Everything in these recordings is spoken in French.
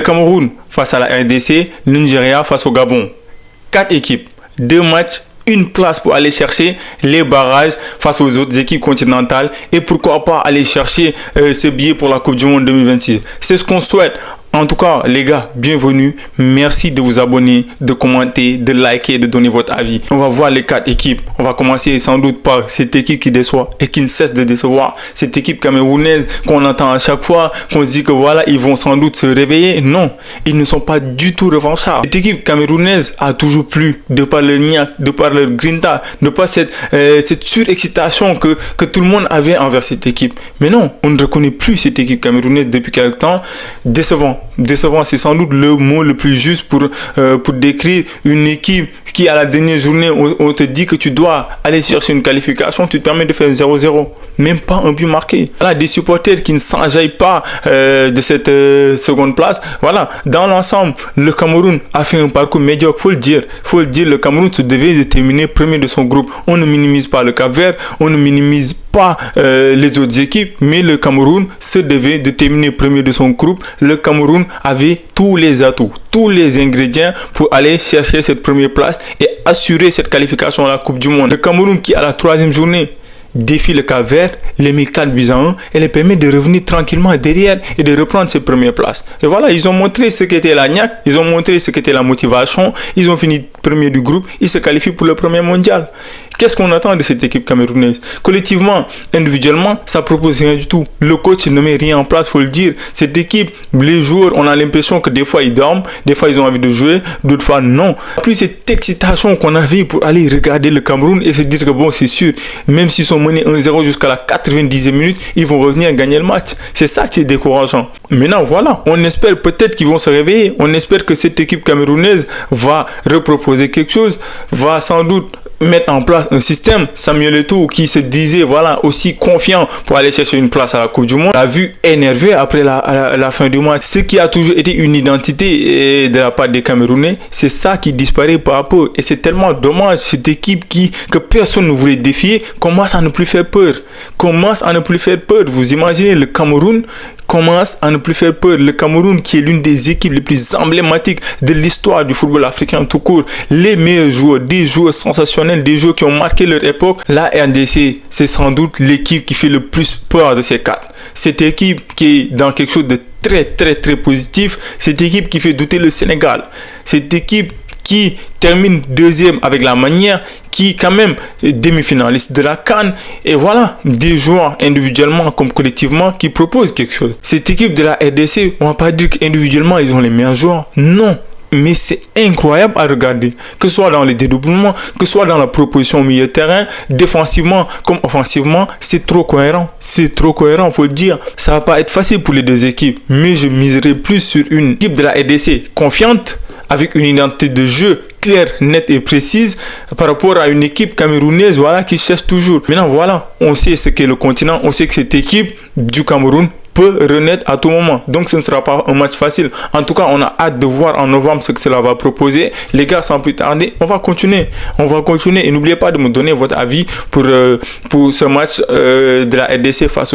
Le Cameroun face à la RDC, le Nigeria face au Gabon. 4 équipes, 2 matchs, une place pour aller chercher les barrages face aux autres équipes continentales et pourquoi pas aller chercher ce billet pour la Coupe du Monde 2026. C'est ce qu'on souhaite. En tout cas, les gars, bienvenue. Merci de vous abonner, de commenter, de liker, de donner votre avis. On va voir les 4 équipes. On va commencer sans doute par cette équipe qui déçoit et qui ne cesse de décevoir. Cette équipe camerounaise qu'on entend à chaque fois, qu'on se dit que voilà, ils vont sans doute se réveiller. Non, ils ne sont pas du tout revanchards. Cette équipe camerounaise a toujours plu de par leur niaque, de par leur grinta, de par cette surexcitation que tout le monde avait envers cette équipe. Mais non, on ne reconnaît plus cette équipe camerounaise depuis quelque temps. Décevant, c'est sans doute le mot le plus juste pour décrire une équipe qui, à la dernière journée, on te dit que tu dois aller chercher une qualification, tu te permets de faire 0-0. Même pas un but marqué. Voilà, des supporters qui ne s'enjaillent pas de cette seconde place. Voilà, dans l'ensemble, le Cameroun a fait un parcours médiocre, faut le dire, le Cameroun se devait de terminer premier de son groupe. On ne minimise pas le Cap-Vert, on ne minimise pas les autres équipes, mais le Cameroun se devait de terminer premier de son groupe. Le Cameroun avait tous les atouts, tous les ingrédients pour aller chercher cette première place et assurer cette qualification à la Coupe du Monde. Le Cameroun qui, à la 3e journée, défie le Cap-Vert, les met 4-1 et les permet de revenir tranquillement derrière et de reprendre cette première place. Et voilà, ils ont montré ce qu'était la niaque, ils ont montré ce qu'était la motivation, ils ont fini premier du groupe, ils se qualifient pour le premier mondial. Qu'est-ce qu'on attend de cette équipe camerounaise? Collectivement, individuellement, ça propose rien du tout. Le coach ne met rien en place, faut le dire. Cette équipe, les joueurs, on a l'impression que des fois ils dorment, des fois ils ont envie de jouer, d'autres fois non. Plus cette excitation qu'on avait pour aller regarder le Cameroun et se dire que bon, c'est sûr, même s'ils sont menés 1-0 jusqu'à la 90e minute, ils vont revenir gagner le match. C'est ça qui est décourageant. Maintenant, voilà, on espère peut-être qu'ils vont se réveiller. On espère que cette équipe camerounaise va reproposer quelque chose, va sans doute mettre en place un système. Samuel Eto'o, qui se disait voilà aussi confiant pour aller chercher une place à la Coupe du Monde, a vu énervé après la fin du match. Ce qui a toujours été une identité de la part des Camerounais, c'est ça qui disparaît par rapport. Et c'est tellement dommage. Cette équipe que personne ne voulait défier commence à ne plus faire peur. Vous imaginez le Cameroun commence à ne plus faire peur. Le Cameroun qui est l'une des équipes les plus emblématiques de l'histoire du football africain tout court. Les meilleurs joueurs, des joueurs sensationnels, des joueurs qui ont marqué leur époque. La RDC, c'est sans doute l'équipe qui fait le plus peur de ces 4. Cette équipe qui est dans quelque chose de très positif. Cette équipe qui fait douter le Sénégal. Cette équipe qui termine 2e avec la manière, qui quand même est demi-finaliste de la CAN. Et voilà, des joueurs individuellement comme collectivement qui proposent quelque chose. Cette équipe de la RDC, on va pas dire qu'individuellement ils ont les meilleurs joueurs. Non. Mais c'est incroyable à regarder, que ce soit dans les dédoublements, que ce soit dans la proposition au milieu de terrain, défensivement comme offensivement, c'est trop cohérent, faut le dire. Ça va pas être facile pour les deux équipes, mais je miserai plus sur une équipe de la RDC confiante, avec une identité de jeu claire, nette et précise par rapport à une équipe camerounaise voilà, qui cherche toujours. Maintenant voilà, on sait ce qu'est le continent, on sait que cette équipe du Cameroun peut renaître à tout moment. Donc ce ne sera pas un match facile. En tout cas, on a hâte de voir en novembre ce que cela va proposer. Les gars, sans plus tarder, on va continuer. Et n'oubliez pas de me donner votre avis pour ce match de la RDC face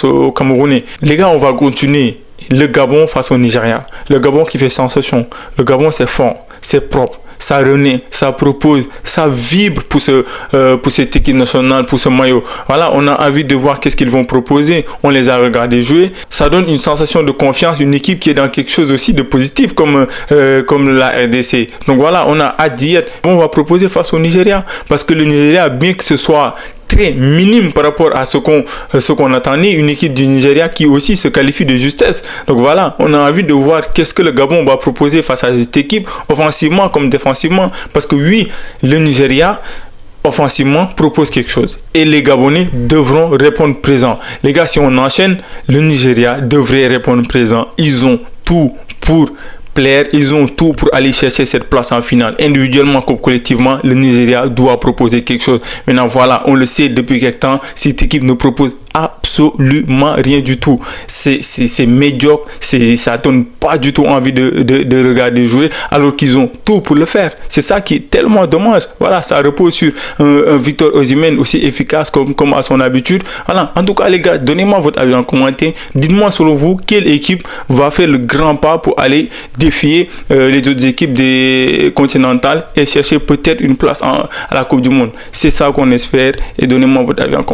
au Camerounais. Les gars, on va continuer. Le Gabon face au Nigeria. Le Gabon qui fait sensation. Le Gabon, c'est fort, c'est propre. Ça renaît, ça propose, ça vibre pour cette équipe nationale, pour ce maillot. Voilà, on a envie de voir qu'est-ce qu'ils vont proposer. On les a regardés jouer. Ça donne une sensation de confiance, une équipe qui est dans quelque chose aussi de positif comme la RDC. Donc voilà, on a hâte d'y être. On va proposer face au Nigeria parce que le Nigeria, bien que ce soit très minime par rapport à ce qu'on attendait, une équipe du Nigeria qui aussi se qualifie de justesse. Donc voilà, on a envie de voir qu'est-ce que le Gabon va proposer face à cette équipe, offensivement comme défensivement, parce que oui, le Nigeria offensivement propose quelque chose et les Gabonais devront répondre présent. Les gars, si on enchaîne, le Nigeria devrait répondre présent. Ils ont tout pour plaire, ils ont tout pour aller chercher cette place en finale. Individuellement comme collectivement, le Nigeria doit proposer quelque chose. Maintenant voilà, on le sait depuis quelque temps, cette équipe ne propose absolument rien du tout. C'est médiocre, ça donne pas du tout envie de regarder jouer, alors qu'ils ont tout pour le faire. C'est ça qui est tellement dommage. Voilà, ça repose sur un Victor Osimhen aussi efficace comme à son habitude. Voilà, en tout cas les gars, donnez-moi votre avis en commentaire. Dites-moi selon vous, quelle équipe va faire le grand pas pour aller défier les autres équipes des continentales et chercher peut-être une place à la Coupe du Monde. C'est ça qu'on espère, et donnez-moi votre avis en commentaire.